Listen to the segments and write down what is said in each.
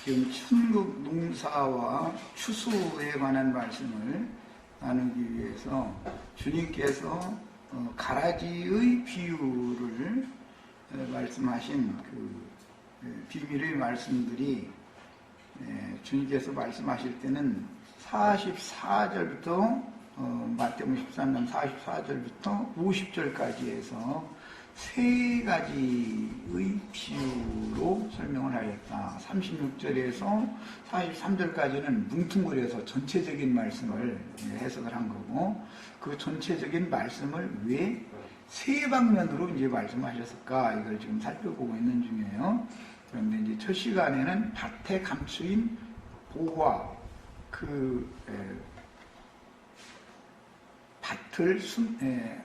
지금 천국 농사와 추수에 관한 말씀을 나누기 위해서 주님께서 가라지의 비유를 말씀하신 그 비밀의 말씀들이 주님께서 말씀하실 때는 44절부터 마태복음 13장 44절부터 50절까지 해서 세 가지의 비유로 설명을 하였다. 36절에서 43절까지는 뭉뚱그려서 전체적인 말씀을 해석을 한 거고, 그 전체적인 말씀을 왜 세 방면으로 이제 말씀하셨을까, 이걸 지금 살펴보고 있는 중이에요. 그런데 이제 첫 시간에는 밭에 감추인 보화,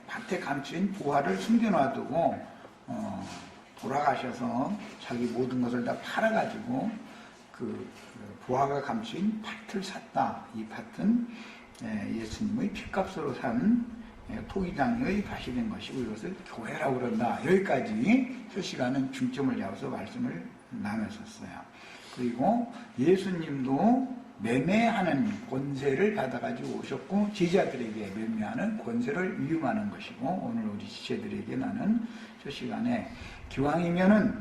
밭에 감추인 보화를 숨겨놔두고 돌아가셔서 자기 모든 것을 다 팔아가지고 그 보화가 감추인 밭을 샀다. 이 밭은 예수님의 핏값으로 산 토기장의 밭이 된 것이고, 이것을 교회라고 그런다. 여기까지 첫 시간은 중점을 잡아서 말씀을 나눴었어요. 그리고 예수님도 매매하는 권세를 받아가지고 오셨고, 제자들에게 매매하는 권세를 위임하는 것이고, 오늘 우리 지체들에게 나는 첫 시간에 기왕이면은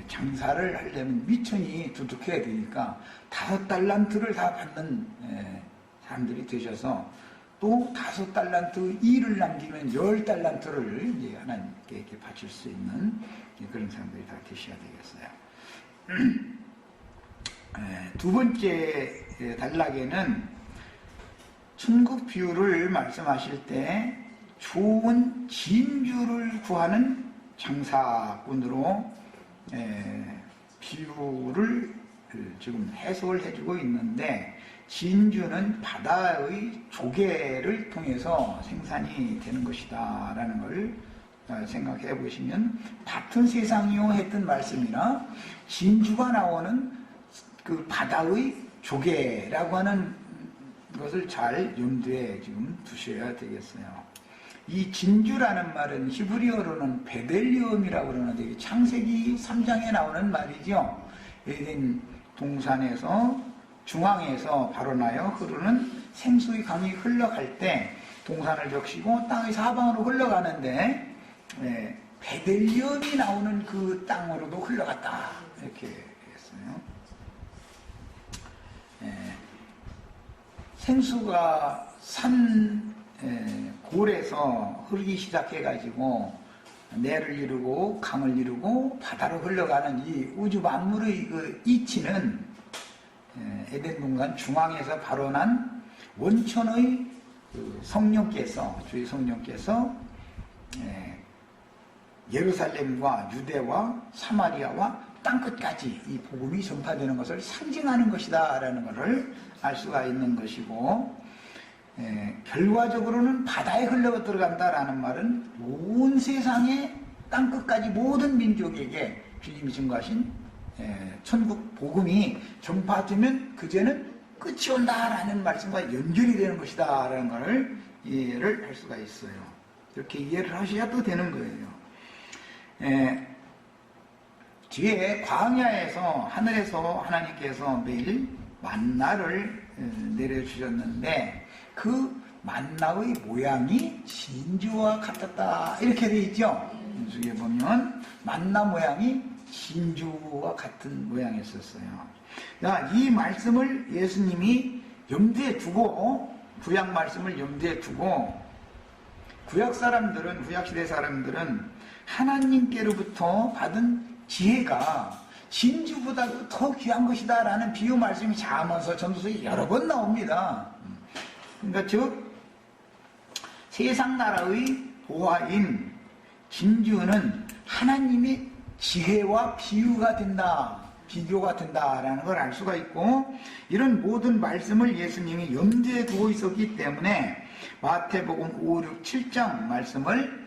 장사를 하려면 미천이 두둑해야 되니까 5달란트를 다 받는 사람들이 되셔서, 또 5달란트 일을 남기면 10달란트를 이제 하나님께 이렇게 바칠 수 있는 그런 사람들이 다 되셔야 되겠어요. 두 번째 단락에는 천국 비유를 말씀하실 때 좋은 진주를 구하는 장사꾼으로 비유를 지금 해석을 해주고 있는데, 진주는 바다의 조개를 통해서 생산이 되는 것이다 라는 걸 생각해 보시면, 같은 세상이요 했던 말씀이나 진주가 나오는 그 바다의 조개라고 하는 것을 잘 염두에 지금 두셔야 되겠어요. 이 진주라는 말은 히브리어로는 베델리엄이라고 그러는데, 창세기 3장에 나오는 말이죠. 에덴 동산에서 중앙에서 발원하여 흐르는 생수의 강이 흘러갈 때 동산을 적시고 땅의 사방으로 흘러가는데, 베델리엄이 나오는 그 땅으로도 흘러갔다, 이렇게 했어요. 생수가 산 골에서 흐르기 시작해가지고 내를 이루고 강을 이루고 바다로 흘러가는 이 우주 만물의 그 이치는 에덴 동산 중앙에서 발원한 원천의 그 성령께서, 주의 성령께서 예루살렘과 유대와 사마리아와 땅끝까지 이 복음이 전파되는 것을 상징하는 것이다 라는 것을 알 수가 있는 것이고, 결과적으로는 바다에 흘러 들어간다라는 말은 온 세상의 땅끝까지 모든 민족에게 주님이 증거하신 천국 복음이 전파되면 그제는 끝이 온다라는 말씀과 연결이 되는 것이다 라는 것을 이해를 할 수가 있어요. 이렇게 이해를 하셔야 또 되는 거예요. 뒤에 광야에서 하늘에서 하나님께서 매일 만나를 내려주셨는데, 그 만나의 모양이 진주와 같았다 이렇게 되어 있죠. 인수기에 보면 만나 모양이 진주와 같은 모양이었어요. 이 말씀을 예수님이 염두에 두고, 구약 말씀을 염두에 두고, 구약시대 사람들은 하나님께로부터 받은 지혜가 진주보다도 더 귀한 것이다 라는 비유 말씀이 자면서 전도서에 여러 번 나옵니다. 그러니까 즉 세상 나라의 보화인 진주는 하나님의 지혜와 비교가 된다라는 걸 알 수가 있고, 이런 모든 말씀을 예수님이 염두에 두고 있었기 때문에 마태복음 5, 6, 7장 말씀을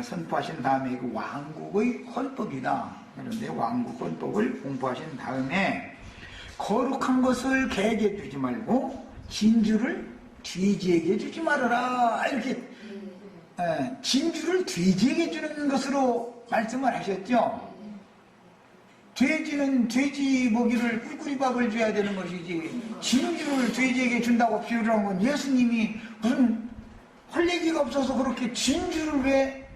선포하신 다음에 그 왕국의 헌법이다. 그런데 왕국 헌법을 공포하신 다음에 거룩한 것을 개에게 주지 말고 진주를 돼지에게 주지 말아라, 이렇게 진주를 돼지에게 주는 것으로 말씀을 하셨죠. 돼지는 돼지 먹이를 꿀꿀이밥을 줘야 되는 것이지 진주를 돼지에게 준다고 비유를 한 건 예수님이 무슨 헐레기가 없어서 그렇게 진주를 왜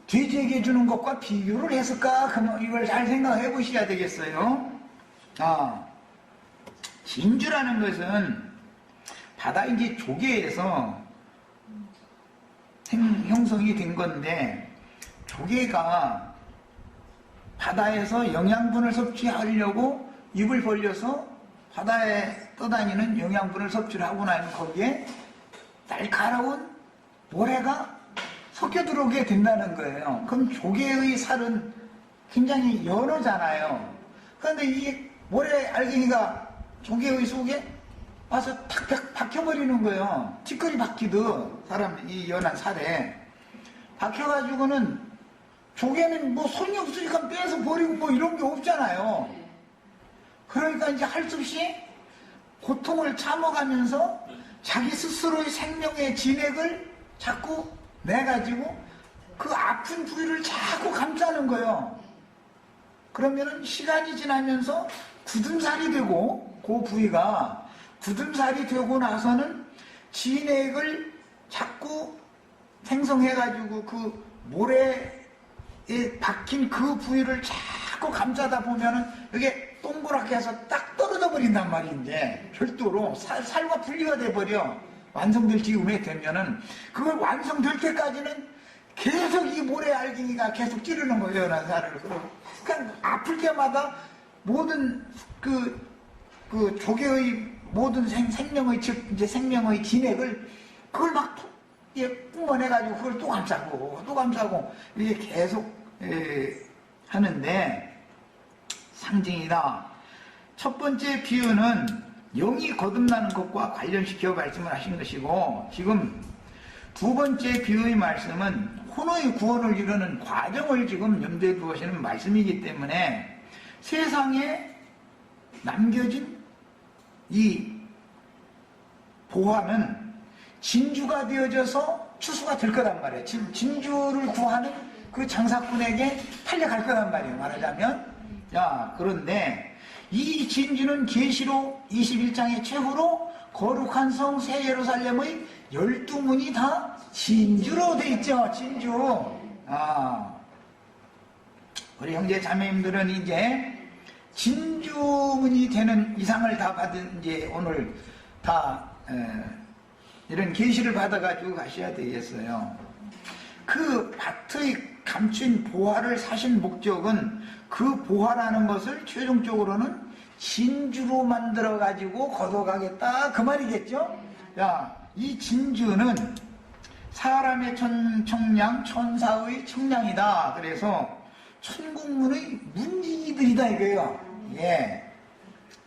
돼지에게 주는 것과 비교를 했을까? 그럼 이걸 잘 생각해 보셔야 되겠어요. 진주라는 것은 바다 이제 조개에서 형성이 된 건데, 조개가 바다에서 영양분을 섭취하려고 입을 벌려서 바다에 떠다니는 영양분을 섭취를 하고 나면 거기에 날카로운 모래가 섞여 들어오게 된다는 거예요. 그럼 조개의 살은 굉장히 연하잖아요. 그런데 이 모래 알갱이가 조개의 속에 와서 탁 박혀버리는 거예요. 티끌이 박히듯 사람 이 연한 살에 박혀가지고는 조개는 뭐 손이 없으니까 빼서 버리고 뭐 이런 게 없잖아요. 그러니까 이제 할 수 없이 고통을 참아가면서 자기 스스로의 생명의 진액을 자꾸 내가지고 그 아픈 부위를 자꾸 감싸는 거예요. 그러면은 시간이 지나면서 굳은살이 되고, 그 부위가 굳은살이 되고 나서는 진액을 자꾸 생성해가지고 그 모래에 박힌 그 부위를 자꾸 감싸다 보면은 이게 동그랗게 해서 딱 떨어져 버린단 말인데, 별도로 살과 분리가 돼버려. 완성될 즈음에 되면은 그걸 완성될 때까지는 계속 이 모래 알갱이가 계속 찌르는 거예요, 연한 살을. 그러니까 아플 때마다 모든 그 조개의 모든 생명의, 즉 이제 생명의 진액을 그걸 막 뿜어내가지고 그걸 또 감싸고 이게 계속 하는데 상징이다. 첫 번째 비유는 영이 거듭나는 것과 관련시켜 말씀을 하신 것이고, 지금 두 번째 비유의 말씀은 혼의 구원을 이루는 과정을 지금 염두에 두시는 말씀이기 때문에 세상에 남겨진 이 보화는 진주가 되어져서 추수가 될 거란 말이에요. 진주를 구하는 그 장사꾼에게 팔려갈 거란 말이에요, 말하자면. 그런데 이 진주는 계시록 21장의 최후로 거룩한 성 새 예루살렘의 12문이 다 진주로 돼 있죠. 진주. 우리 형제 자매님들은 이제 진주문이 되는 이상을 다 받은, 이제 오늘 다 이런 계시를 받아가지고 가셔야 되겠어요. 그 밭의 감춘 보화를 사신 목적은 그 보화라는 것을 최종적으로는 진주로 만들어가지고 걷어가겠다, 그 말이겠죠? 이 진주는 사람의 청량, 천사의 청량이다. 그래서 천국문의 문지기들이다 이거예요.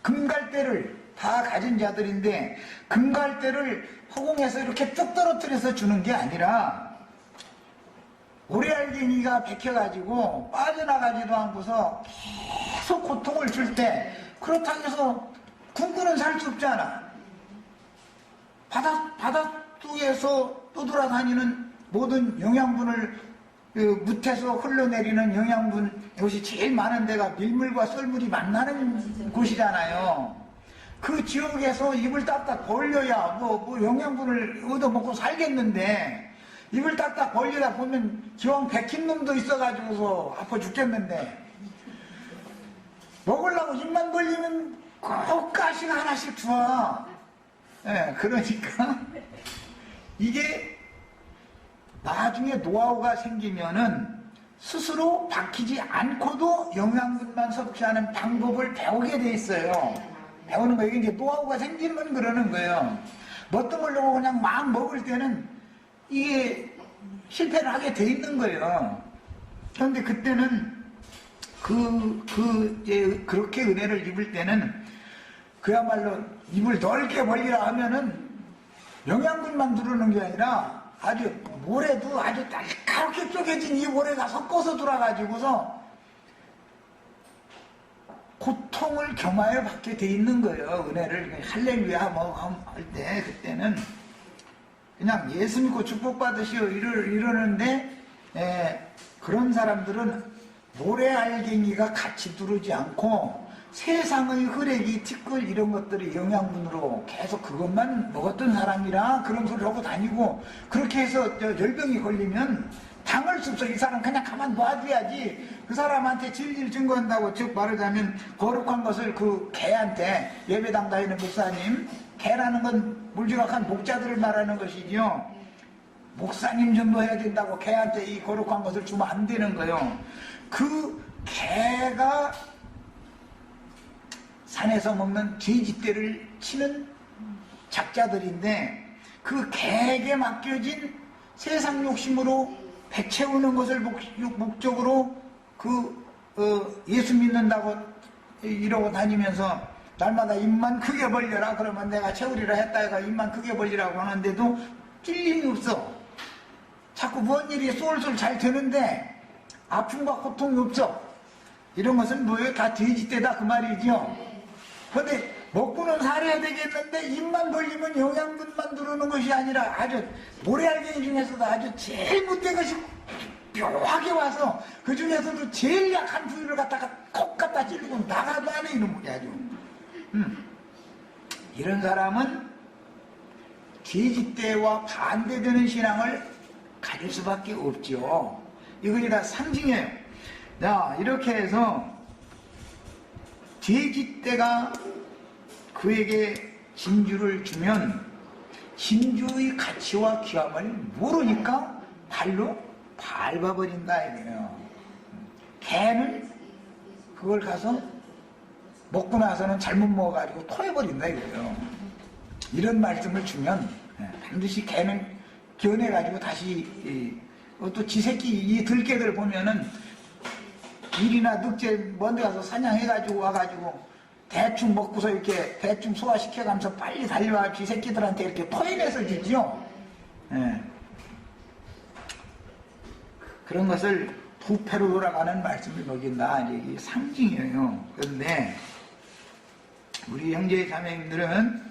금갈대를 다 가진 자들인데, 금갈대를 허공에서 이렇게 쭉 떨어뜨려서 주는 게 아니라 모래알갱이가 박혀가지고 빠져나가지도 않고서 계속 고통을 줄 때, 그렇다고 해서 굶고는 살 수 없잖아. 바닷속에서 떠돌아다니는 모든 영양분을 묻혀서 흘러내리는 영양분, 이것이 제일 많은 데가 밀물과 썰물이 만나는 곳이잖아요. 그 지역에서 입을 딱딱 벌려야 뭐 영양분을 얻어먹고 살겠는데, 입을 딱딱 벌리다 보면 기왕 백힌 놈도 있어가지고서 아파 죽겠는데, 먹으려고 입만 벌리면 꼭 가시가 하나씩 주워. 그러니까 이게 나중에 노하우가 생기면은 스스로 박히지 않고도 영양분만 섭취하는 방법을 배우게 돼 있어요. 배우는 거예요. 이게 이제 노하우가 생기면 그러는 거예요. 멋들려고 그냥 막 먹을 때는 이게 실패를 하게 돼 있는 거예요. 그런데 그때는 이제 그렇게 은혜를 입을 때는 그야말로 입을 넓게 벌리라 하면은 영양분만 두르는 게 아니라 아주 모래도 아주 날카롭게 쪼개진 이 모래가 섞어서 돌아가지고서 고통을 경험을 받게 돼 있는 거예요. 은혜를 할렐루야 뭐 할 때, 그때는 그냥 예수 믿고 축복받으시오 이러는데, 그런 사람들은 모래알갱이가 같이 두르지 않고 세상의 혈액이 티끌 이런 것들이 영양분으로 계속 그것만 먹었던 사람이라 그런 소리를 하고 다니고, 그렇게 해서 열병이 걸리면 당할 수 없어. 이 사람 그냥 가만 놔둬야지. 그 사람한테 진리를 증거한다고, 즉 말하자면 거룩한 것을 그 개한테, 예배당 다니는 목사님, 개라는 건 물지각한 목자들을 말하는 것이죠. 목사님 정도 해야 된다고 개한테 이 거룩한 것을 주면 안 되는 거예요. 그 개가 산에서 먹는 돼지떼를 치는 작자들인데, 그 개에게 맡겨진 세상 욕심으로 배 채우는 것을 목적으로 예수 믿는다고 이러고 다니면서 날마다 입만 크게 벌려라 그러면 내가 채우리라 했다 해가 입만 크게 벌리라고 하는데도 찔림이 없어. 자꾸 뭔 일이 쏠쏠 잘 되는데 아픔과 고통이 없어. 이런 것은 뭐예요? 다 돼지떼다 그 말이죠. 그런데 먹고는 살아야 되겠는데 입만 벌리면 영양분만 들어오는 것이 아니라 아주 모래알갱이 중에서도 아주 제일 못된 것이 묘하게 와서 그 중에서도 제일 약한 부위를 갖다가 콕 갖다 찌르고 나가도 안 해, 이놈이 아주. 이런 사람은 돼지떼와 반대되는 신앙을 가질 수밖에 없죠. 이것이 다 상징이에요. 자, 이렇게 해서 돼지떼가 그에게 진주를 주면 진주의 가치와 귀함을 모르니까 발로 밟아버린다 이거예요. 개는 그걸 가서 먹고 나서는 잘못 먹어가지고 토해버린다 이거예요. 이런 말씀을 주면 반드시 개는 견해가지고 다시 또 지 새끼 이 들개들 보면은 일이나 늑제 먼데 가서 사냥해가지고 와가지고 대충 먹고서 이렇게 대충 소화시켜가면서 빨리 달려와 지 새끼들한테 이렇게 토해내서 주지요. 그런 것을 부패로 돌아가는 말씀을 먹인다. 이게 상징이에요. 그런데 우리 형제 자매님들은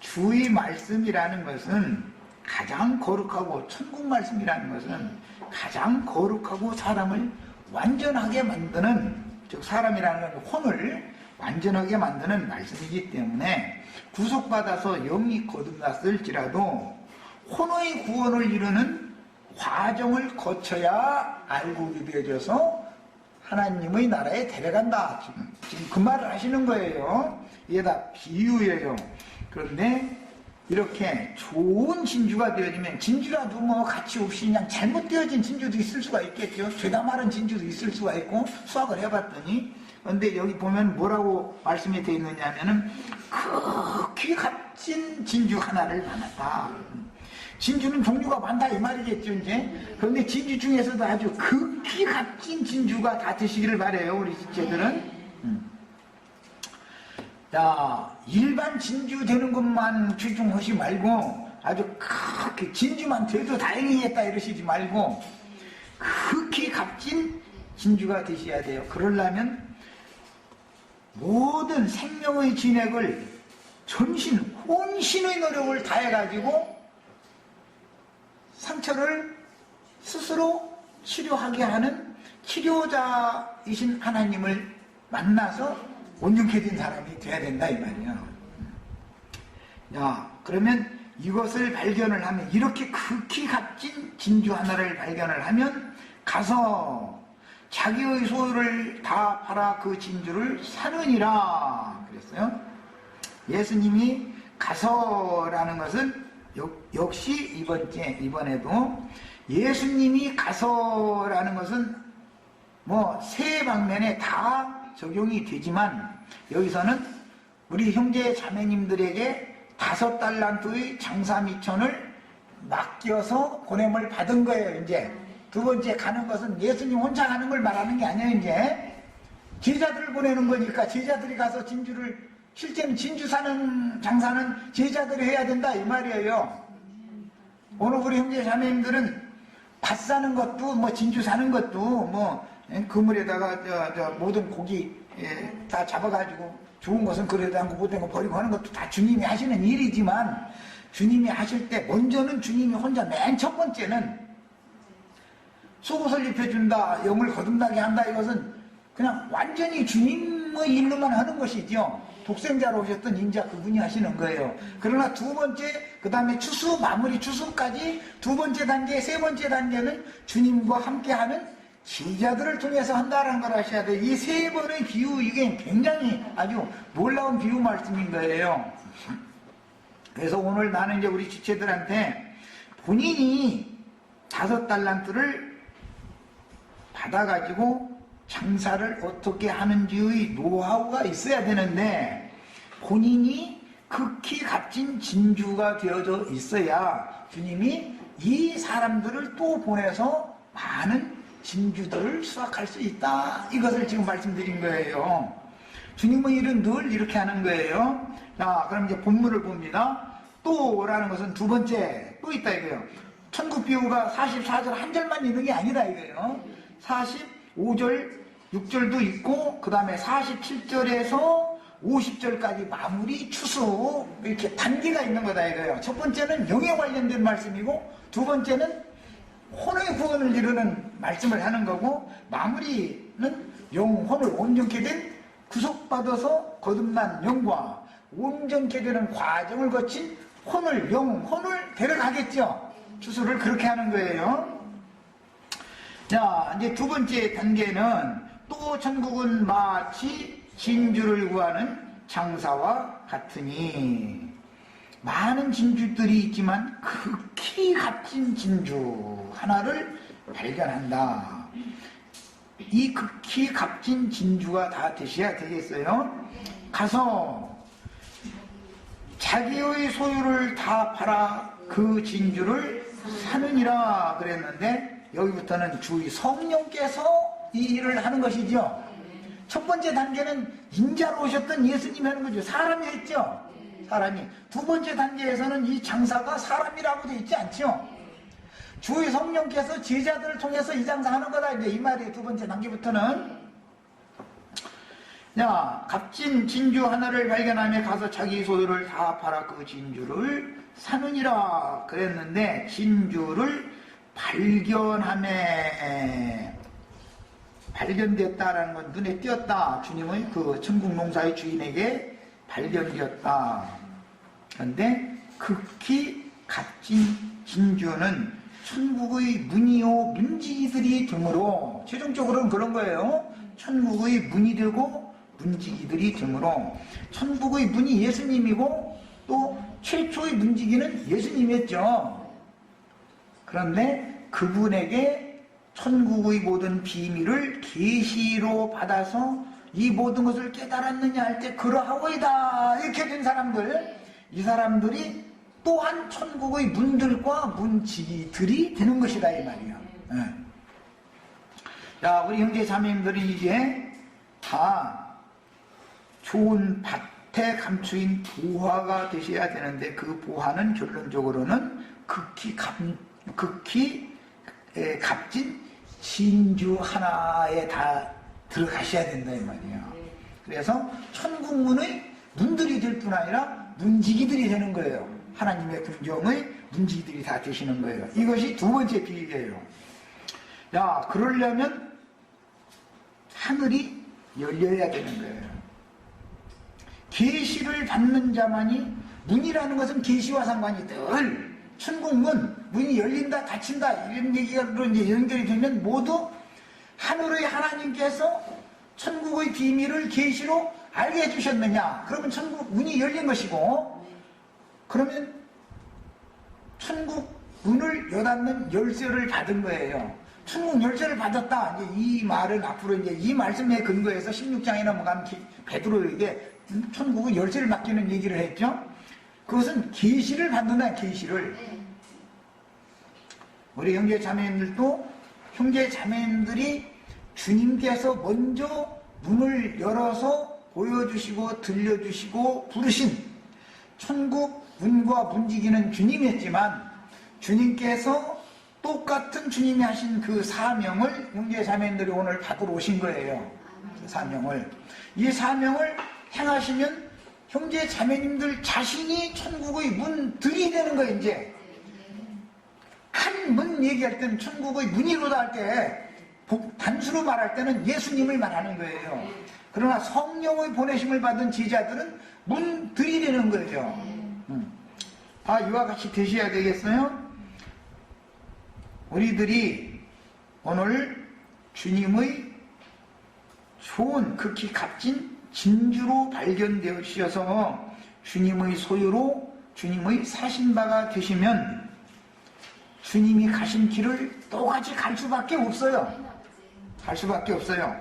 주의 말씀이라는 것은 가장 거룩하고, 천국 말씀이라는 것은 가장 거룩하고 사람을 완전하게 만드는, 즉 사람이라는 건 혼을 완전하게 만드는 말씀이기 때문에 구속받아서 영이 거듭났을지라도 혼의 구원을 이루는 과정을 거쳐야 알고 믿어져서 하나님의 나라에 데려간다. 지금 그 말을 하시는 거예요. 이게 다 비유예요. 그런데 이렇게 좋은 진주가 되어지면, 진주라도 뭐 가치 없이 그냥 잘못되어진 진주도 있을 수가 있겠죠. 죄다 마른 진주도 있을 수가 있고, 수학을 해봤더니. 그런데 여기 보면 뭐라고 말씀이 되어 있느냐 하면은 극히 값진 진주 하나를 만났다. 진주는 종류가 많다 이 말이겠죠 이제. 그런데 진주 중에서도 아주 극히 값진 진주가 다 되시기를 바래요 우리 지체들은. 자, 일반 진주 되는 것만 추중하지 말고 아주 극히 진주만 돼도 다행이겠다 이러시지 말고 극히 값진 진주가 되셔야 돼요. 그러려면 모든 생명의 진액을 전신 혼신의 노력을 다해가지고 상처를 스스로 치료하게 하는 치료자이신 하나님을 만나서 온전케 된 사람이 돼야 된다 이 말이야. 야, 그러면 이것을 발견을 하면, 이렇게 극히 값진 진주 하나를 발견을 하면 가서 자기의 소유를 다 팔아 그 진주를 사느니라 그랬어요. 예수님이 가서라는 것은 역시 이번에도 예수님이 가서라는 것은 뭐 세 방면에 다 적용이 되지만, 여기서는 우리 형제 자매님들에게 5달란트의 장사미천을 맡겨서 보냄을 받은 거예요. 이제 두 번째 가는 것은 예수님 혼자 가는 걸 말하는 게 아니에요. 이제 제자들을 보내는 거니까 제자들이 가서 진주를, 실제는 진주 사는 장사는 제자들이 해야 된다 이 말이에요. 오늘 우리 형제 자매님들은 밭 사는 것도 뭐 진주 사는 것도 뭐 그물에다가 모든 고기 다 잡아가지고 좋은 것은 그래도 않고 못된 거 버리고 하는 것도 다 주님이 하시는 일이지만, 주님이 하실 때 먼저는 주님이 혼자 맨 첫 번째는 속옷을 입혀준다, 영을 거듭나게 한다, 이것은 그냥 완전히 주님의 일로만 하는 것이죠. 독생자로 오셨던 인자 그분이 하시는 거예요. 그러나 두 번째, 그 다음에 추수, 마무리 추수까지 두 번째 단계, 세 번째 단계는 주님과 함께하는 제자들을 통해서 한다는 걸 아셔야 돼요. 이 세 번의 비유, 이게 굉장히 아주 놀라운 비유 말씀인 거예요. 그래서 오늘 나는 이제 우리 지체들한테 본인이 5달란트를 받아가지고 장사를 어떻게 하는지의 노하우가 있어야 되는데, 본인이 극히 값진 진주가 되어져 있어야 주님이 이 사람들을 또 보내서 많은 진주들을 수확할 수 있다, 이것을 지금 말씀드린 거예요. 주님의 일은 늘 이렇게 하는 거예요. 자, 그럼 이제 본문을 봅니다. 또라는 것은 두 번째 또 있다 이거예요. 천국 비유가 44절 한 절만 있는 게 아니다 이거예요. 45절 6절도 있고, 그 다음에 47절에서 50절까지 마무리 추수, 이렇게 단계가 있는 거다 이거예요. 첫 번째는 영에 관련된 말씀이고, 두 번째는 혼의 구원을 이루는 말씀을 하는 거고, 마무리는 영혼을 온전케 된 구속받아서 거듭난 영과 온전케 되는 과정을 거친 혼을, 영혼을 데려가겠죠. 추수를 그렇게 하는 거예요. 자, 이제 두 번째 단계는 또 천국은 마치 진주를 구하는 장사와 같으니, 많은 진주들이 있지만 극히 값진 진주 하나를 발견한다. 이 극히 값진 진주가 다 되셔야 되겠어요. 가서 자기의 소유를 다 팔아 그 진주를 사느니라 그랬는데, 여기부터는 주의 성령께서 이 일을 하는 것이죠. 첫 번째 단계는 인자로 오셨던 예수님이 하는 거죠. 사람이 했죠. 사람이. 두 번째 단계에서는 이 장사가 사람이라고 되어 있지 않죠. 주의 성령께서 제자들을 통해서 이 장사하는 거다, 이제 이 말이에요. 두 번째 단계부터는. 야, 값진 진주 하나를 발견하며 가서 자기 소유를 다 팔아 그 진주를 사느니라 그랬는데, 진주를 발견되었다라는 건 눈에 띄었다. 주님의 그 천국 농사의 주인에게 발견되었다. 그런데 극히 값진 진주는 천국의 문이요 문지기들이 되므로, 최종적으로는 그런 거예요. 천국의 문이 되고 문지기들이 되므로, 천국의 문이 예수님이고 또 최초의 문지기는 예수님이었죠. 그런데 그분에게 천국의 모든 비밀을 계시로 받아서 이 모든 것을 깨달았느냐 할 때 그러하오이다 이렇게 된 사람들, 이 사람들이 또한 천국의 문들과 문지기들이 되는 것이다 이 말이야. 자, 우리 형제 자매님들이 이제 다 좋은 밭에 감추인 보화가 되셔야 되는데, 그 보화는 결론적으로는 극히 값진 진주 하나에 다 들어가셔야 된다 이 말이에요. 그래서 천국문의 문들이 될 뿐 아니라 문지기들이 되는 거예요. 하나님의 궁정의 문지기들이 다 되시는 거예요. 이것이 두 번째 비유예요. 야, 그러려면 하늘이 열려야 되는 거예요. 계시를 받는 자만이, 문이라는 것은 계시와 상관이 늘, 천국문, 문이 열린다, 닫힌다, 이런 얘기로 이제 연결이 되면 모두 하늘의 하나님께서 천국의 비밀을 계시로 알게 해주셨느냐? 그러면 천국 문이 열린 것이고, 그러면 천국 문을 여닫는 열쇠를 받은 거예요. 천국 열쇠를 받았다. 이제 이 말은 앞으로 이제 이 말씀에 근거해서 16장에 넘어가면 베드로에게 천국의 열쇠를 맡기는 얘기를 했죠. 그것은 계시를 받는다, 계시를. 우리 형제 자매님들도, 형제 자매님들이 주님께서 먼저 문을 열어서 보여주시고 들려주시고 부르신 천국 문과 문지기는 주님이었지만, 주님께서 똑같은 주님이 하신 그 사명을 형제 자매님들이 오늘 받으러 오신 거예요. 그 사명을. 이 사명을 행하시면 형제 자매님들 자신이 천국의 문들이 되는 거예요. 이제 한 문 얘기할 때는 천국의 문이로다 할 때 단수로 말할 때는 예수님을 말하는 거예요. 그러나 성령의 보내심을 받은 제자들은 문들이 되는 거죠. 이와 같이 되셔야 되겠어요? 우리들이 오늘 주님의 좋은 극히 값진 진주로 발견되어주셔서 주님의 소유로 주님의 사신바가 되시면 주님이 가신 길을 똑같이 갈 수밖에 없어요. 갈 수밖에 없어요.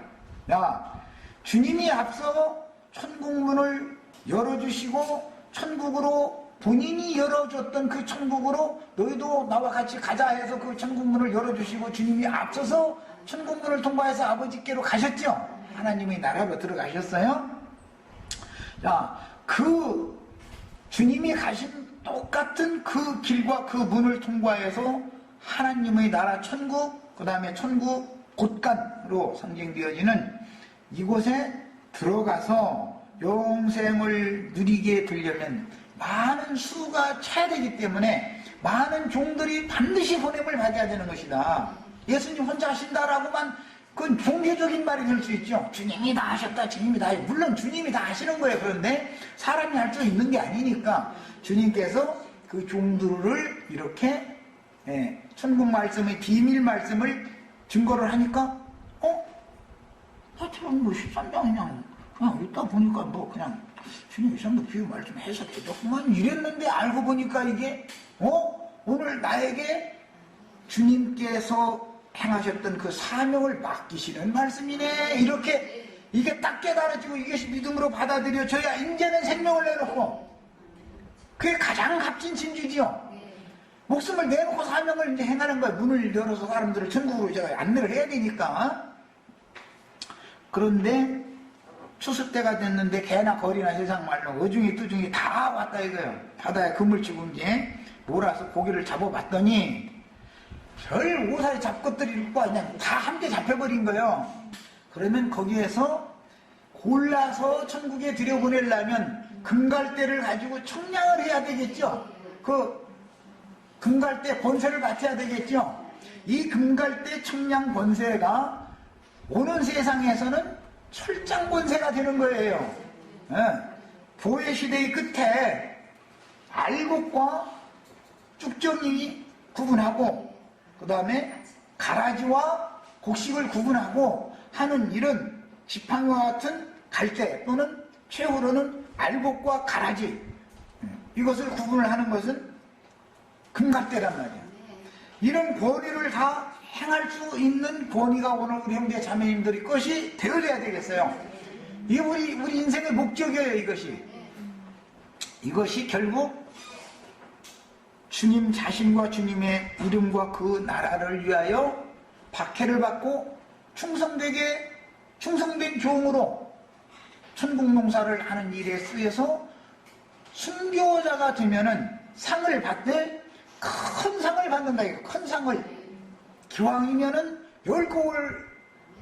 주님이 앞서 천국문을 열어주시고 천국으로 본인이 열어줬던 그 천국으로 너희도 나와 같이 가자 해서 그 천국문을 열어주시고 주님이 앞서서 천국문을 통과해서 아버지께로 가셨죠. 하나님의 나라로 들어가셨어요. 그 주님이 가신 똑같은 그 길과 그 문을 통과해서 하나님의 나라 천국, 그 다음에 천국 곳간으로 상징되어지는 이곳에 들어가서 영생을 누리게 되려면 많은 수가 차야 되기 때문에 많은 종들이 반드시 보냄을 받아야 되는 것이다. 예수님 혼자 하신다라고만 그건 종교적인 말이 될 수 있죠. 주님이 다 하셨다, 주님이 다 하셨다. 물론 주님이 다 하시는 거예요. 그런데 사람이 할 수 있는 게 아니니까 주님께서 그 종들을 이렇게 천국 말씀의 비밀 말씀을 증거를 하니까 하여튼 뭐 13장 그냥 있다 보니까 뭐 그냥 주님 이 정도 비유 말씀 해서 되겠구만 이랬는데 알고 보니까 이게 오늘 나에게 주님께서 행하셨던 그 사명을 맡기시는 말씀이네. 이렇게 이게 딱 깨달아지고 이것이 믿음으로 받아들여져야 이제는 생명을 내놓고 그게 가장 값진 진주지요. 목숨을 내놓고 사명을 이제 행하는 거야. 문을 열어서 사람들을 천국으로 제가 안내를 해야 되니까. 그런데 추수 때가 됐는데 개나 거리나 세상 말로 어중이 뚜중이 다 왔다 이거예요. 바다에 그물 치고 이제 몰아서 고기를 잡아봤더니 별 오사리 잡것들이 있고 그냥 다 함께 잡혀버린 거예요. 그러면 거기에서 골라서 천국에 들여보내려면 금갈대를 가지고 청량을 해야 되겠죠. 그 금갈대 권세를 맡아야 되겠죠. 이 금갈대 청량 권세가 오는 세상에서는 철장 권세가 되는 거예요. 교회 시대의 끝에 알곡과 쭉정이 구분하고 그 다음에 가라지와 곡식을 구분하고 하는 이런 지팡이와 같은 갈대 또는 최후로는 알곡과 가라지 이것을 구분을 하는 것은 금갈대란 말이야. 이런 권위를 다 행할 수 있는 권위가 오늘 우리 형제 자매님들이 것이 되어져야 되겠어요. 이게 우리 인생의 목적이에요. 이것이 결국 주님 자신과 주님의 이름과 그 나라를 위하여 박해를 받고 충성된 종으로 천국 농사를 하는 일에 쓰여서 순교자가 되면은 상을 받되 큰 상을 받는다. 큰 상을 기왕이면은 10국을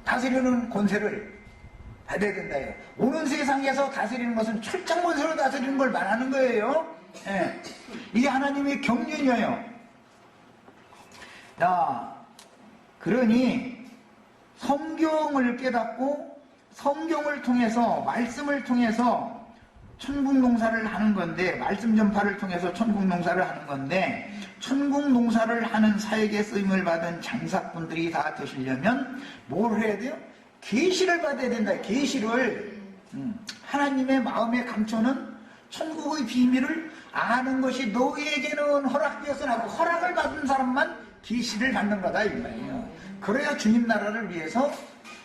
다스리는 권세를 받아야 된다. 오는 세상에서 다스리는 것은 철장 권세로 다스리는 걸 말하는 거예요. 이게 하나님의 경륜이에요. 그러니 성경을 깨닫고 성경을 통해서 말씀을 통해서 천국 농사를 하는 건데 말씀 전파를 통해서 천국 농사를 하는 건데 천국 농사를 하는 사역에 쓰임을 받은 장사꾼들이 다 되시려면 뭘 해야 돼요? 계시를 받아야 된다. 계시를 하나님의 마음에 감춰는 천국의 비밀을 아는 것이 너희에게는 허락되었으나 하고 허락을 받은 사람만 계시를 받는 거다 이 말이에요. 그래야 주님 나라를 위해서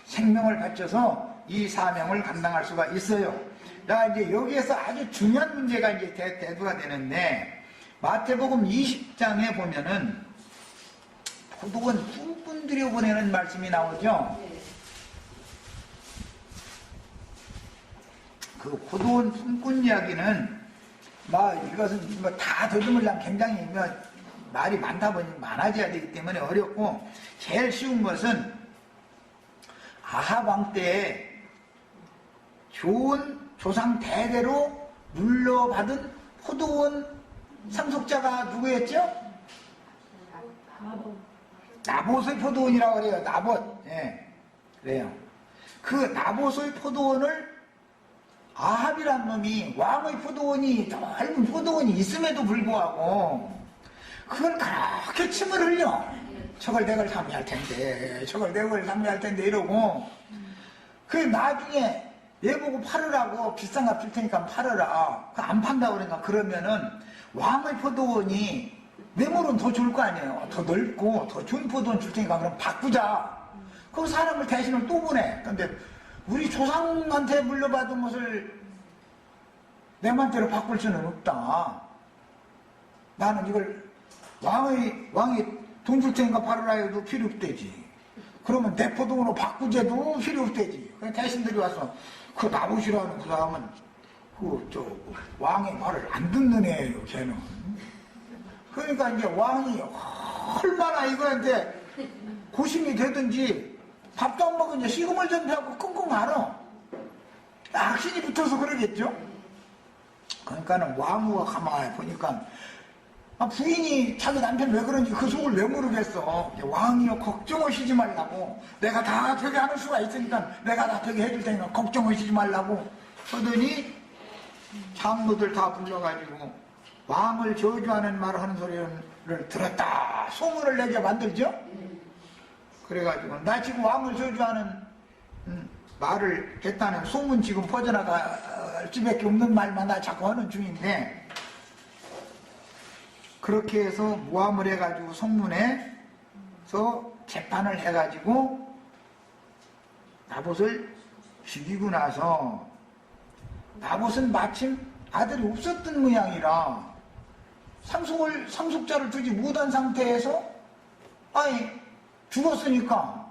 생명을 바쳐서 이 사명을 감당할 수가 있어요. 이제 여기에서 아주 중요한 문제가 이제 대두가 되는데 마태복음 20장에 보면은 포도원 뿜뿜 들여보내는 말씀이 나오죠. 그 포도원 품꾼 이야기는 이것은 다 더듬으려면 굉장히 말이 많다 보니 많아져야 되기 때문에 어렵고 제일 쉬운 것은 아합 왕 때에 좋은 조상 대대로 물려받은 포도원 상속자가 누구였죠? 나봇의 포도원이라고 그래요. 나봇. 예. 그래요. 그 나봇의 포도원을 아합이란 놈이 왕의 포도원이 넓은 포도원이 있음에도 불구하고 그걸 그렇게 침을 흘려. 저걸 내가 삼매할 텐데, 저걸 내가 삼매할 텐데 이러고 그 나중에 얘 보고 팔으라고 비싼 값 줄 테니까 팔으라. 안 판다고 그러니까 그러면은 왕의 포도원이 매물은 더 좋을 거 아니에요. 더 넓고 더 좋은 포도원 줄 테니까 그럼 바꾸자. 그럼 사람을 대신을 또 보내. 근데 우리 조상한테 물려받은 것을 내 맘대로 바꿀 수는 없다. 나는 이걸 왕이 돈 줄 테니까 팔으라 해도 필요 없대지. 그러면 내 포도원으로 바꾸제도 필요 없대지. 그냥 대신들이 와서 그 나봇이라는 그 사람은 왕의 말을 안 듣는 애예요, 걔는. 그러니까 이제 왕이 얼마나 이거한테 고심이 되든지 밥도 안 먹고 이제 시금을 전폐하고 끙끙 앓아. 악신이 붙어서 그러겠죠? 그러니까는 왕후가 가만히 보니까 부인이 자기 남편 왜 그런지 그 속을 왜 모르겠어. 왕이요, 걱정하시지 말라고. 내가 다 되게 하는 수가 있으니까 내가 다 되게 해줄 테니까 걱정하시지 말라고 하더니 장로들 다 불러가지고 왕을 저주하는 말을 하는 소리를 들었다. 소문을 내게 만들죠? 그래가지고 나 지금 왕을 저주하는 말을 했다는 소문 지금 퍼져나갈 수밖에 없는 말만 나 자꾸 하는 중인데 그렇게 해서 모함을 해가지고 성문에서 재판을 해가지고 나봇을 죽이고 나서 나봇은 마침 아들이 없었던 모양이라 상속자를 두지 못한 상태에서 죽었으니까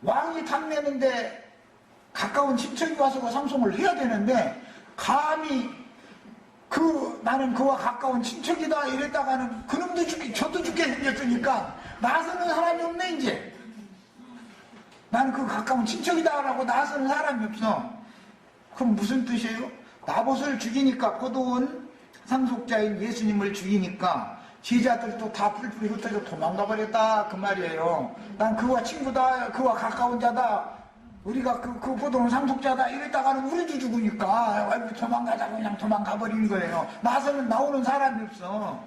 왕이 탐내는데 가까운 친척이 와서 그 상속을 해야 되는데 감히 나는 그와 가까운 친척이다 이랬다가는 그놈도 저도 죽게 생겼으니까 나서는 사람이 없네 이제. 나는 그 가까운 친척이다 라고 나서는 사람이 없어. 그럼 무슨 뜻이에요? 나봇을 죽이니까 포도원 상속자인 예수님을 죽이니까 제자들도 다 뿔뿔이 흩어져 도망가 버렸다 그 말이에요. 난 그와 친구다, 그와 가까운 자다, 우리가 그 포도원 상속자다 이랬다가는 우리도 죽으니까 도망가자고 그냥 도망가 버린 거예요. 나서는 나오는 사람이 없어.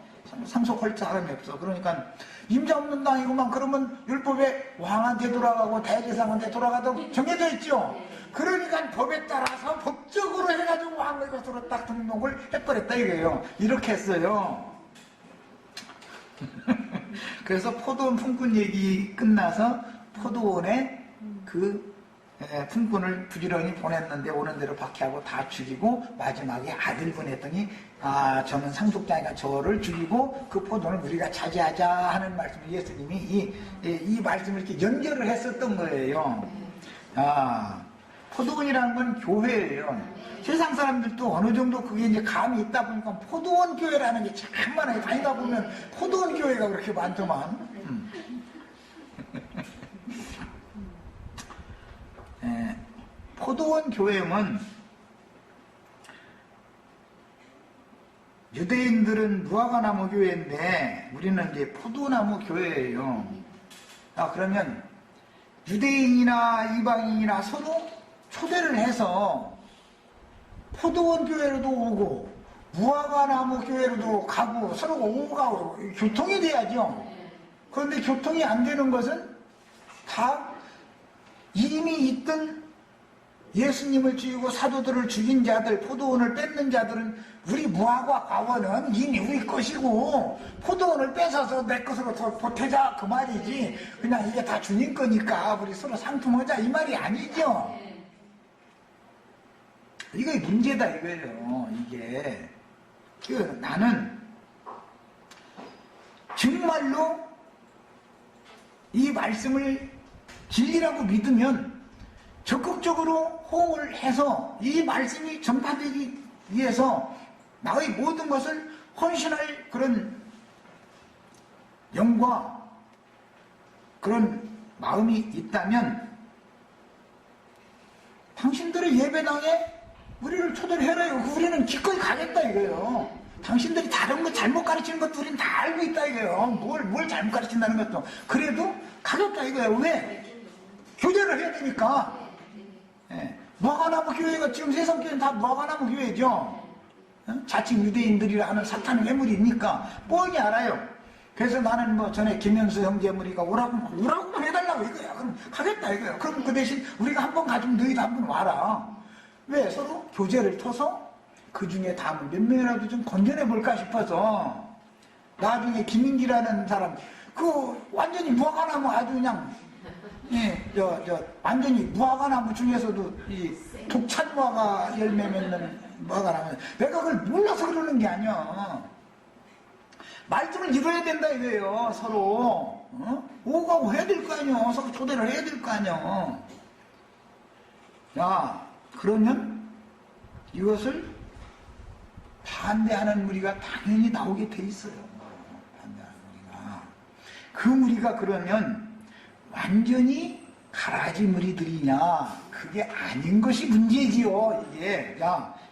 상속할 사람이 없어. 그러니까 임자 없는 땅이구만. 그러면 율법에 왕한테 돌아가고 대제사장한테 돌아가도록 정해져 있죠. 그러니까 법에 따라서 법적으로 해가지고 왕의 것으로 딱 등록을 해버렸다 이거예요. 이렇게 했어요. 그래서 포도원 품꾼 얘기 끝나서 포도원에 품꾼을 부지런히 보냈는데 오는 대로 박해하고 다 죽이고 마지막에 아들 보냈더니 저는 상속자니까 저를 죽이고 그 포도원을 우리가 차지하자 하는 말씀을 예수님이 이 말씀을 이렇게 연결을 했었던 거예요. 포도원이라는 건 교회예요. 세상 사람들도 어느 정도 그게 이제 감이 있다 보니까 포도원 교회라는 게 참 많아요. 다니다 보면 포도원 교회가 그렇게 많더만. 포도원 교회는 유대인들은 무화과나무 교회인데 우리는 이제 포도나무 교회예요. 그러면 유대인이나 이방인이나 서로 초대를 해서 포도원 교회로도 오고 무화과나무 교회로도 가고 서로가 오고 가고 교통이 돼야죠. 그런데 교통이 안 되는 것은 다 이미 있던 예수님을 죽이고 사도들을 죽인 자들, 포도원을 뺏는 자들은 우리 무화과 과원은 이미 우리 것이고 포도원을 뺏어서 내 것으로 보태자 그 말이지 그냥 이게 다 주님 거니까 우리 서로 상통하자 이 말이 아니죠. 이게 문제다 이거예요. 이게 나는 정말로 이 말씀을 진리라고 믿으면 적극적으로 호응을 해서 이 말씀이 전파되기 위해서 나의 모든 것을 헌신할 그런 영과 그런 마음이 있다면 당신들의 예배당에 우리를 초대를 해라요. 우리는 기꺼이 가겠다 이거예요. 당신들이 다른 거 잘못 가르치는 것도 우린 다 알고 있다 이거예요. 뭘 잘못 가르친다는 것도. 그래도 가볍다 이거예요. 왜? 교제를 해야 되니까. 예. 무화과나무 교회가 지금 세상 교회는 다 무화과나무 교회죠. 자칭 유대인들이라 하는 사탄의 매물이니까 뻔히 알아요. 그래서 나는 뭐 전에 김현수 형제 무리가 오라고만 해달라고 이거야. 그럼 가겠다 이거야. 그럼 그 대신 우리가 한 번 가지면 너희도 한 번 와라. 왜? 서로 교제를 터서 그 중에 다음 몇 명이라도 좀 건져내 볼까 싶어서 나중에 김인기라는 사람 그 완전히 무화과나무 아주 그냥 완전히 무화과나무 중에서도 이 독찬 무화과 열매 맺는 무화과나무 내가 그걸 몰라서 그러는 게 아니야. 말씀을 이뤄야 된다 이거예요. 서로 오고 가고 해야 될 거 아니야. 서로 초대를 해야 될 거 아니야. 야 그러면 이것을 반대하는 무리가 당연히 나오게 돼 있어요. 반대하는 무리가. 그 무리가 그러면 완전히 가라지 무리들이냐? 그게 아닌 것이 문제지요. 이게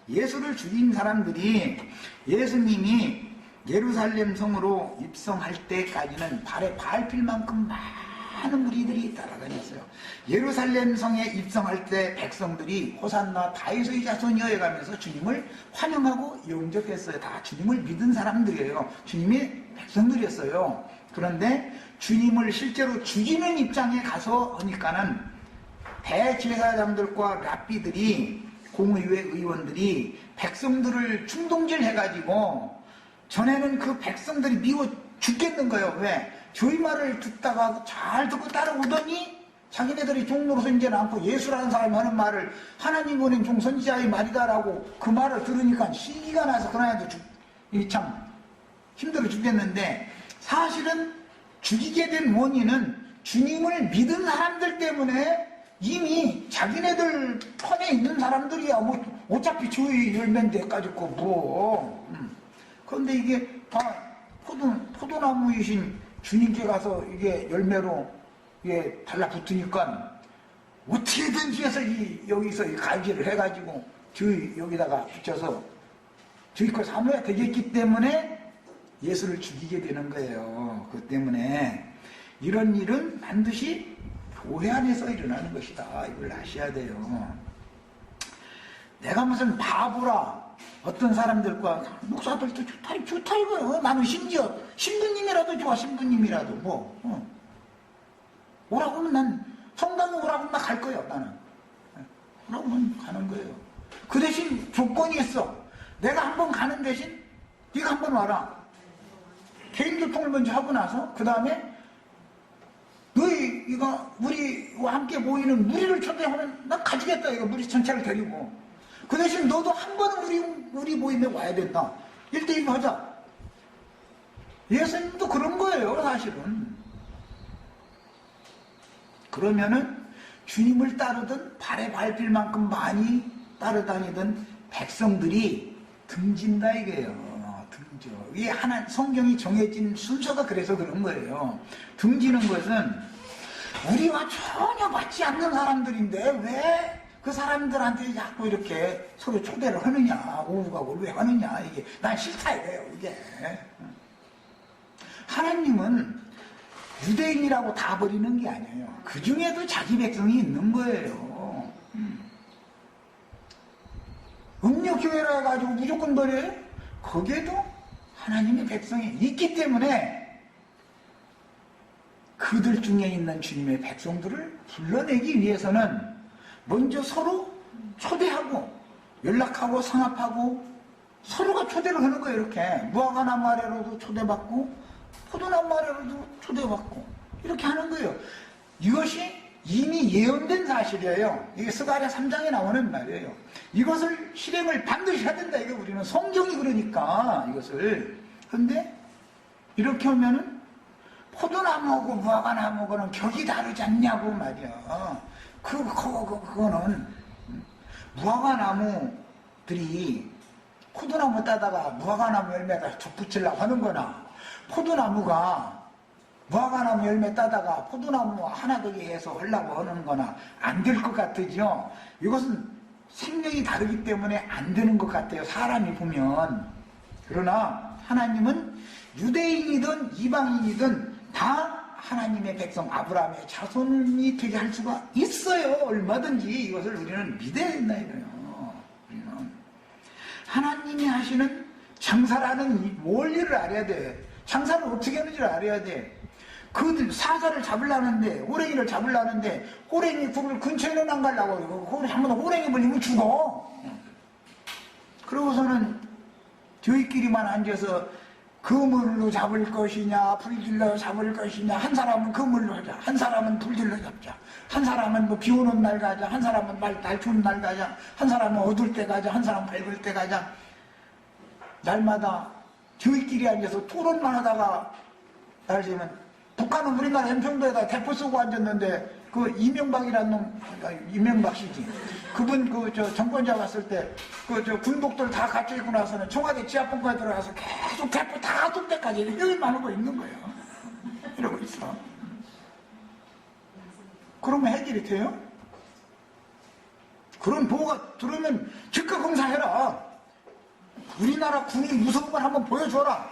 예수를 죽인 사람들이 예수님이 예루살렘 성으로 입성할 때까지는 발에 밟힐 만큼 많은 무리들이 따라다녔어요. 예루살렘 성에 입성할 때 백성들이 호산나 다윗의 자손이여 가면서 주님을 환영하고 영접했어요. 다 주님을 믿은 사람들이에요. 주님의 백성들이었어요. 그런데 주님을 실제로 죽이는 입장에 가서 하니까는 대제사장들과 랍비들이 공의회 의원들이 백성들을 충동질 해가지고 전에는 그 백성들이 미워 죽겠는 거예요. 왜? 저희 말을 듣다가 잘 듣고 따라오더니 자기네들이 종로로서 이제는 않고 예수라는 사람이 하는 말을 하나님 보낸 종 선지자의 말이다라고 그 말을 들으니까 시기가 나서 그나야도 참 힘들어 죽겠는데 사실은 죽이게 된 원인은 주님을 믿은 사람들 때문에 이미 자기네들 편에 있는 사람들이야 뭐 어차피 저희 열매인데 가지고 뭐 그런데 이게 포도나무이신 주님께 가서 이게 열매로 이게 달라붙으니까 어떻게든지 해서 여기서 갈기를 해가지고 저희 여기다가 붙여서 저희 걸 삼아야 되겠기 때문에 예수를 죽이게 되는 거예요. 그 때문에 이런 일은 반드시 교회 안에서 일어나는 것이다. 이걸 아셔야 돼요. 내가 무슨 바보라 어떤 사람들과 목사들도 좋다 이거예요. 나는 심지어 신부님이라도 좋아. 신부님이라도 오라고 하면 난 성당에 오라고 하면 갈 거예요. 나는 오라고 하면 가는 거예요. 그 대신 조건이 있어. 내가 한번 가는 대신 네가 한번 와라. 개인교통을 먼저 하고 나서 그 다음에 너희 이거 우리와 함께 모이는 무리를 초대하면 난 가지겠다. 이거 무리 전체를 데리고 그 대신 너도 한 번은 우리 모임에 와야 된다. 1대1로 하자. 예수님도 그런 거예요. 사실은. 그러면은 주님을 따르던 발에 밟힐 만큼 많이 따라다니던 백성들이 등진다 이거예요. 등져. 이게 하나 성경이 정해진 순서가 그래서 그런 거예요. 등지는 것은 우리와 전혀 맞지 않는 사람들인데 왜 그 사람들한테 자꾸 이렇게 서로 초대를 하느냐, 오후가고 왜 하느냐, 이게 난 싫다 이거예요. 이게 하나님은 유대인이라고 다 버리는 게 아니에요. 그 중에도 자기 백성이 있는 거예요. 음료교회라 해가지고 무조건 버려요? 거기에도 하나님의 백성이 있기 때문에 그들 중에 있는 주님의 백성들을 불러내기 위해서는 먼저 서로 초대하고 연락하고 상합하고 서로가 초대를 하는 거예요. 이렇게 무화과나무 아래로도 초대받고 포도나무 아래로도 초대받고 이렇게 하는 거예요. 이것이 이미 예언된 사실이에요. 이게 스가랴 3장에 나오는 말이에요. 이것을 실행을 반드시 해야 된다. 이거 우리는 성경이 그러니까 이것을. 근데 이렇게 하면은 포도나무하고 무화과나무하고는 격이 다르지 않냐고 말이야. 그거는 무화과나무들이 포도나무 따다가 무화과나무 열매가 덧붙이려고 하는 거나 포도나무가 무화과나무 열매 따다가 포도나무 하나 되게 해서 하려고 하는 거나 안 될 것 같으죠. 이것은 생명이 다르기 때문에 안 되는 것 같아요. 사람이 보면 그러나 하나님은 유대인이든 이방인이든 다 하나님의 백성 아브라함의 자손이 되게 할 수가 있어요. 얼마든지. 이것을 우리는 믿어야 된다 이거예요. 우리는 하나님이 하시는 장사라는 이 원리를 알아야 돼. 장사를 어떻게 하는지를 알아야 돼. 그 사자를 잡으려는데, 호랭이를 잡으려는데, 호랭이 굴을 근처에는 안 가려고 그러고, 한번 호랭이 물리면 죽어. 그러고서는 저희끼리만 앉아서 그물로 잡을 것이냐, 불질러 잡을 것이냐, 한 사람은 그물로 하자, 한 사람은 불질러 잡자, 한 사람은 뭐 비 오는 날 가자, 한 사람은 날 추운 날 가자, 한 사람은 어두울 때 가자, 한 사람은 밝을 때 가자. 날마다 저희끼리 앉아서 토론만 하다가 알지만 북한은 우리나라 연평도에다 대포 쏘고 앉았는데 그 이명박이라는 놈, 이명박 씨지. 그분 정권자 갔을 때 군복들 다 갖춰 입고 나서는 청와대 지하본부에 들어가서 계속 대포 다 쏠 때까지 회의만 하고 있는 거예요. 이러고 있어. 그러면 해결이 돼요? 그런 보고가 들으면 즉각 응사해라. 우리나라 군이 무서운 걸 한번 보여줘라.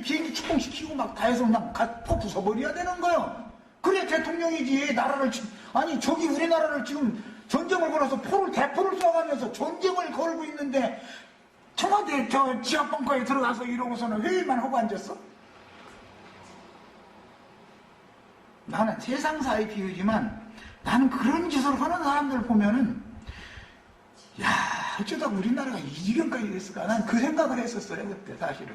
비행기 축봉시키고 막 다 해서 그냥 퍼 부숴버려야 되는 거예요. 그래 대통령이지. 나라를 아니 저기 우리나라를 지금 전쟁을 걸어서 대포를 쏘아가면서 전쟁을 걸고 있는데 청와대 지하벙커에 들어가서 이러고서는 회의만 하고 앉았어? 나는 세상사에 비우지만 나는 그런 짓을 하는 사람들 보면은 야 어쩌다 우리나라가 이 지경까지 됐을까? 난 그 생각을 했었어요 그때 사실은.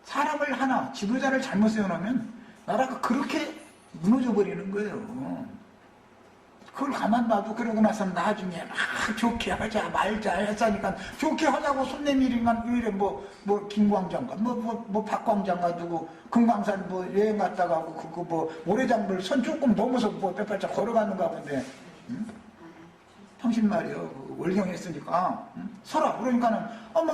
사람을 하나 지도자를 잘못 세워놓으면 나라가 그렇게 무너져 버리는 거예요. 그걸 가만 봐도 그러고 나서 나중에 막 좋게 하자 말자 했으니까 좋게 하자고 손 내밀으면 왜 이래 뭐 김광장가 뭐 박광장가 누구 금강산 뭐 여행 갔다가 그거 뭐 모래장물 선 조금 넘어서 뭐 빼빼짝 걸어가는가 본데 당신 말이요 월경했으니까 서라 그러니까는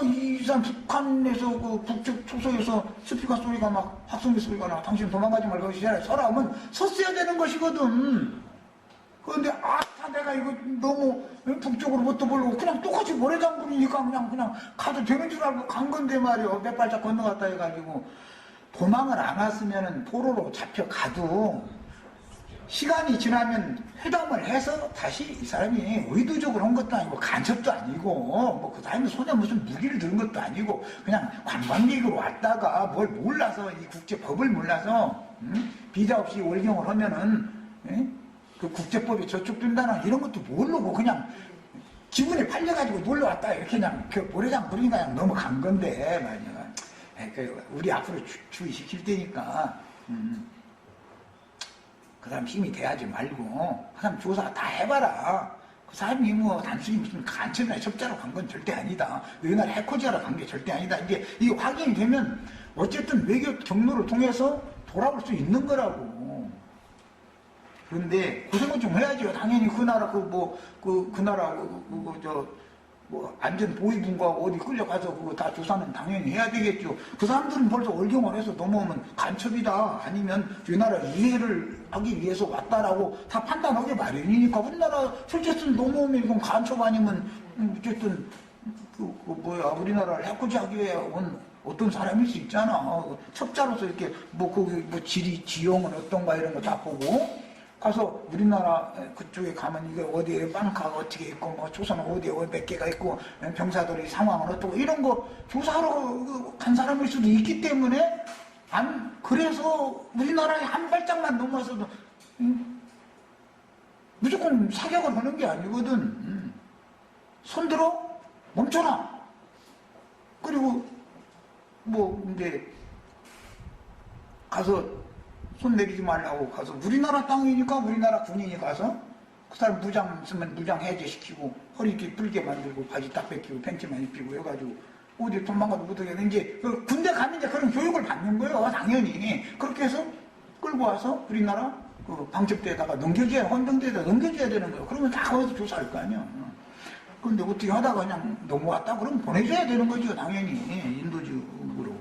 이 사람 북한에서 그 북쪽 초소에서 스피커 소리가 막 확성기 소리가 나 당신 도망가지 말고 시절에 서라 하면 섰어야 되는 것이거든. 그런데 다 내가 이거 너무 북쪽으로 못 떠보려고 그냥 똑같이 모래장물이니까 그냥 가도 되는 줄 알고 간 건데 말이요 몇 발짝 건너갔다 해가지고 도망을 안 왔으면은 포로로 잡혀가도 시간이 지나면 회담을 해서 다시 이 사람이 의도적으로 한 것도 아니고 간첩도 아니고 뭐 그 사람이 손에 무슨 무기를 들은 것도 아니고 그냥 관광객으로 왔다가 뭘 몰라서 이 국제법을 몰라서 비자 없이 월경을 하면은 그 국제법이 저촉된다는 이런 것도 모르고 그냥 기분이 팔려가지고 놀러 왔다 이렇게 그냥 그 모래장 부리니까 그냥 넘어간 건데 말이야. 우리 앞으로 주의시킬 테니까 그 사람 힘이 돼야지 말고 그 사람 조사 다 해봐라. 그 사람이 뭐 단순히 무슨 간첩이나 첩자로 간 건 절대 아니다. 우리나라 해코지하러 간 게 절대 아니다. 이게 확인이 되면 어쨌든 외교 경로를 통해서 돌아올 수 있는 거라고. 그런데 고생은 좀 해야죠. 당연히 그 나라 그 나라 안전보위군과 어디 끌려가서 그거 다 조사는 당연히 해야 되겠죠. 그 사람들은 벌써 월경을 해서 넘어오면 간첩이다 아니면 우리나라 이해를 하기 위해서 왔다라고 다 판단하기 마련이니까 우리나라 실제로 넘어오면 이건 간첩 아니면 어쨌든 우리나라를 해코지하기 위해 온 어떤 사람일 수 있잖아. 첩자로서 이렇게 지형은 어떤가 이런 거 다 보고 가서 우리나라 그쪽에 가면 이게 어디에 빵카가 어떻게 있고 뭐 조선은 어디에 몇 개가 있고 병사들의 상황은 어떻고 이런 거 조사하러 간 사람일 수도 있기 때문에 그래서 우리나라에 한 발짝만 넘어서도 무조건 사격을 하는 게 아니거든. 손들어 멈춰라. 그리고 이제 가서 손 내리지 말라고 가서 우리나라 땅이니까 우리나라 군인이 가서 그 사람 무장 있으면 무장 해제시키고 허리 이렇게 불게 만들고 바지 딱 벗기고 팬티만 입히고 해가지고 어디 도망가도 못하게 이제 군대 가면 이제 그런 교육을 받는 거예요. 당연히 그렇게 해서 끌고 와서 우리나라 그 방첩대에다가 헌병대에다 넘겨줘야 되는 거예요. 그러면 다 거기서 조사할 거 아니야. 그런데 어떻게 하다가 그냥 넘어왔다 그러면 보내줘야 되는 거죠. 당연히 인도적으로.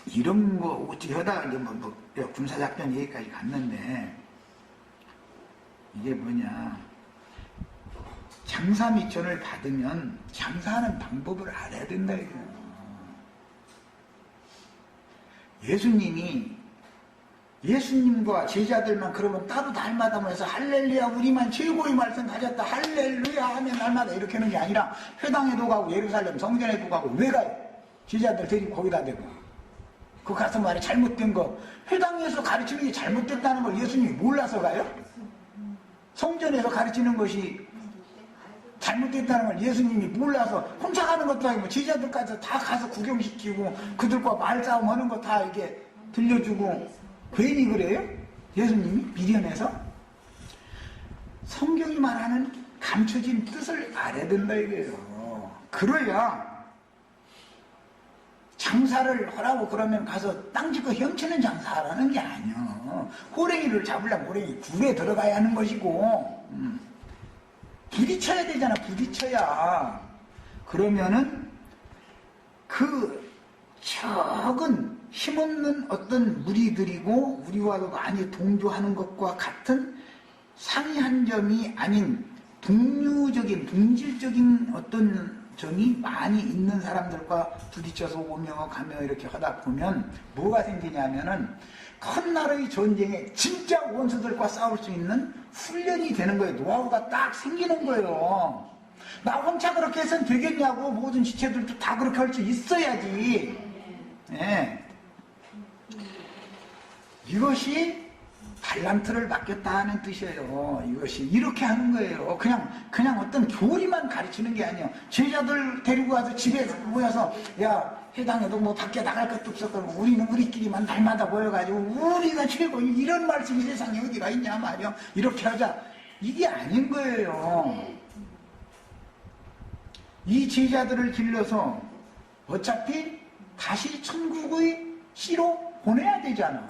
이런 거 어떻게 하다가 이제 군사작전 얘기까지 갔는데 이게 뭐냐 장사 미천을 받으면 장사하는 방법을 알아야 된다 이거예요. 예수님과 제자들만 그러면 따로 날마다 모여서 할렐루야 우리만 최고의 말씀 가졌다 할렐루야 하면 날마다 이렇게 하는 게 아니라 회당에도 가고 예루살렘 성전에도 가고 왜 가요? 제자들 데리고 거기다 대고 그 가서 말이 잘못된 거 회당에서 가르치는 게 잘못됐다는 걸 예수님이 몰라서 가요? 성전에서 가르치는 것이 잘못됐다는 걸 예수님이 몰라서 혼자 가는 것도 아니고 제자들까지 다 가서 구경시키고 그들과 말싸움 하는 거 다 이렇게 들려주고 괜히 그래요? 예수님이 미련해서? 성경이 말하는 감춰진 뜻을 알아야 된다 이거예요. 그래야 장사를 하라고 그러면 가서 땅 짓고 형치는 장사하라는 게 아니야. 호랭이를 잡으려면 호랭이 굴에 들어가야 하는 것이고 부딪혀야 되잖아. 부딪혀야. 그러면은 그 적은 힘없는 어떤 무리들이고 우리와도 많이 동조하는 것과 같은 상이한 점이 아닌 동류적인 동질적인 어떤 점이 많이 있는 사람들과 부딪혀서 오며 가며 이렇게 하다 보면 뭐가 생기냐면은 큰 전쟁에 진짜 원수들과 싸울 수 있는 훈련이 되는 거예요. 노하우가 딱 생기는 거예요. 나 혼자 그렇게 해서는 되겠냐고. 모든 지체들도 다 그렇게 할 수 있어야지. 예. 이것이 달란트를 맡겼다 하는 뜻이에요. 이것이 이렇게 하는 거예요. 그냥 어떤 교리만 가르치는 게 아니에요. 제자들 데리고 가서 집에 모여서 야 회당에도 뭐 밖에 나갈 것도 없었고 우리는 우리끼리만 날마다 모여가지고 우리가 최고 이런 말씀이 세상에 어디가 있냐 말이야. 이렇게 하자. 이게 아닌 거예요. 이 제자들을 길러서 어차피 다시 천국의 씨로 보내야 되잖아.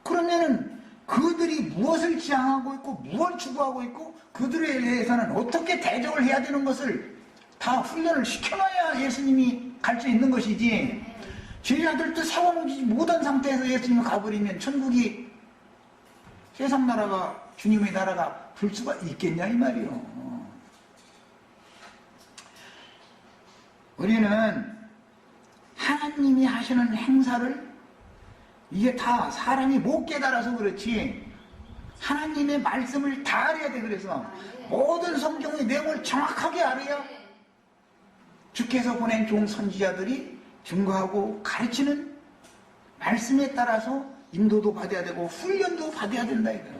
그러면은 그들이 무엇을 지향하고 있고 무엇을 추구하고 있고 그들에 대해서는 어떻게 대적을 해야 되는 것을 다 훈련을 시켜놔야 예수님이 갈 수 있는 것이지. 제자들도 세워놓지 못한 상태에서 예수님이 가버리면 천국이 세상 나라가 주님의 나라가 될 수가 있겠냐 이 말이요. 우리는 하나님이 하시는 행사를 이게 다 사람이 못 깨달아서 그렇지 하나님의 말씀을 다 알아야 돼. 그래서 모든 성경의 내용을 정확하게 알아야 주께서 보낸 종 선지자들이 증거하고 가르치는 말씀에 따라서 인도도 받아야 되고 훈련도 받아야 된다 이거예요.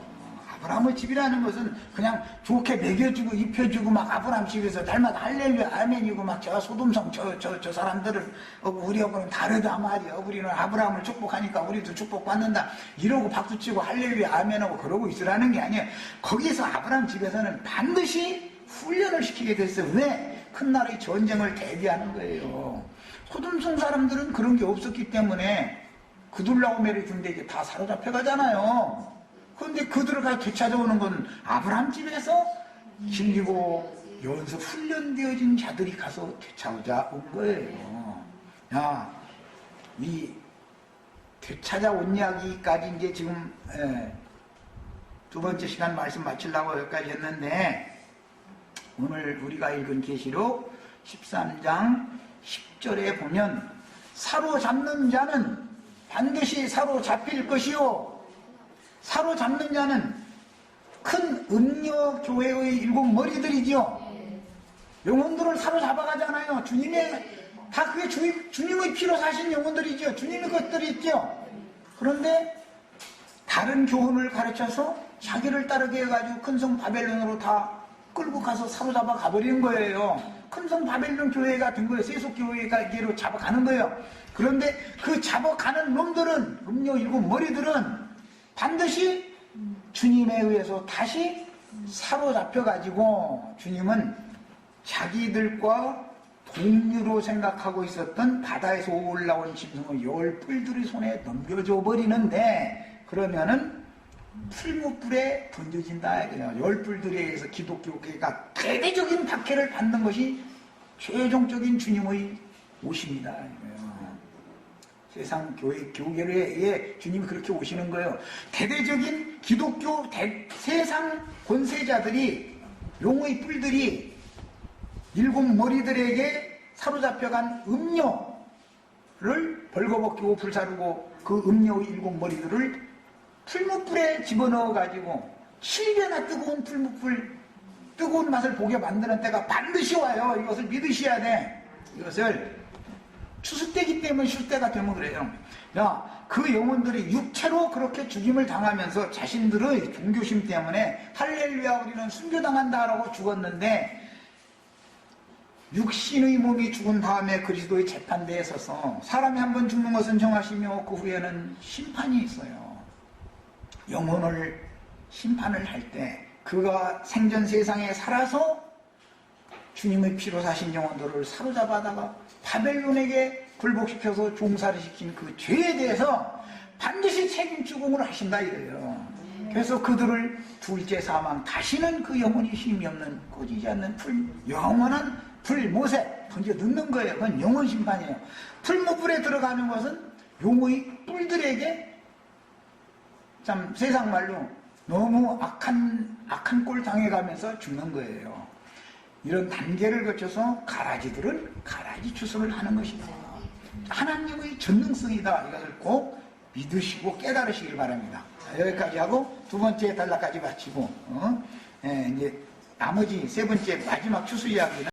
아브라함의 집이라는 것은 그냥 좋게 먹여주고 입혀주고 막 아브라함 집에서 날마다 할렐루야 아멘이고 막 저 소돔성 저 사람들을 우리하고는 다르다 말이야. 우리는 아브라함을 축복하니까 우리도 축복받는다 이러고 박수치고 할렐루야 아멘하고 그러고 있으라는 게 아니에요. 거기서 아브라함 집에서는 반드시 훈련을 시키게 됐어요. 왜? 큰 나라의 전쟁을 대비하는 거예요. 소돔성 사람들은 그런 게 없었기 때문에 그둘라오메르 군대에게 다 사로잡혀 가잖아요. 그런데 그들을 가서 되찾아오는 건 아브라함 집에서 길리고 연습 훈련되어진 자들이 가서 되찾아 온 거예요. 야, 이 되찾아온 이야기까지 이제 지금 두 번째 시간 말씀 마치려고 여기까지 했는데 오늘 우리가 읽은 계시록 13장 10절에 보면 사로잡는 자는 반드시 사로잡힐 것이요 사로잡는 자는 큰 음녀 교회의 일곱 머리들이지요. 영혼들을 사로잡아가잖아요. 다 그게 주님의 피로 사신 영혼들이지요. 주님의 것들이 있죠. 그런데 다른 교훈을 가르쳐서 자기를 따르게 해가지고 큰 성 바벨론으로 다 끌고 가서 사로잡아 가버리는 거예요. 큰 성 바벨론 교회가 된 거예요. 세속 교회가 이게로 잡아가는 거예요. 그런데 그 잡아가는 놈들은 음녀 일곱 머리들은 반드시 주님에 의해서 다시 사로잡혀가지고 주님은 자기들과 동류로 생각하고 있었던 바다에서 올라온 짐승을 열 뿔들의 손에 넘겨줘 버리는데 그러면은 풀무불에 던져진다. 열 뿔들에 의해서 기독교계가 대대적인 박해를 받는 것이 최종적인 주님의 오십니다. 세상 교회에 주님이 그렇게 오시는 거예요. 대대적인 기독교 세상 권세자들이 용의 뿔들이 일곱 머리들에게 사로잡혀간 음료를 벌거벗기고 불사르고 그 음료의 일곱 머리들을 풀무불에 집어넣어 가지고 7개나 뜨거운 풀무불 뜨거운 맛을 보게 만드는 때가 반드시 와요. 이것을 믿으셔야 돼. 이것을 추수때기 때문에 쉴때가 되면 그래요. 야, 그 영혼들이 육체로 그렇게 죽임을 당하면서 자신들의 종교심 때문에 할렐루야 우리는 순교당한다라고 죽었는데 육신의 몸이 죽은 다음에 그리스도의 재판대에 서서 사람이 한 번 죽는 것은 정하시며 그 후에는 심판이 있어요. 영혼을 심판을 할 때 그가 생전 세상에 살아서 주님의 피로 사신 영혼들을 사로잡아다가 바벨론에게 굴복시켜서 종살이 시킨 그 죄에 대해서 반드시 책임 추궁을 하신다 이래요. 그래서 그들을 둘째 사망, 다시는 그 영혼이 힘이 없는 꺼지지 않는 영원한 불못에 던져 넣는 거예요. 그건 영원 심판이에요. 풀무불에 들어가는 것은 용의 뿔들에게 참 세상 말로 너무 악한 꼴 당해가면서 죽는 거예요. 이런 단계를 거쳐서 가라지들은 가라지 추수를 하는 것입니다. 하나님의 전능성이다. 이것을 꼭 믿으시고 깨달으시길 바랍니다. 여기까지 하고 두 번째 단락까지 마치고 이제 나머지 세 번째 마지막 추수 이야기는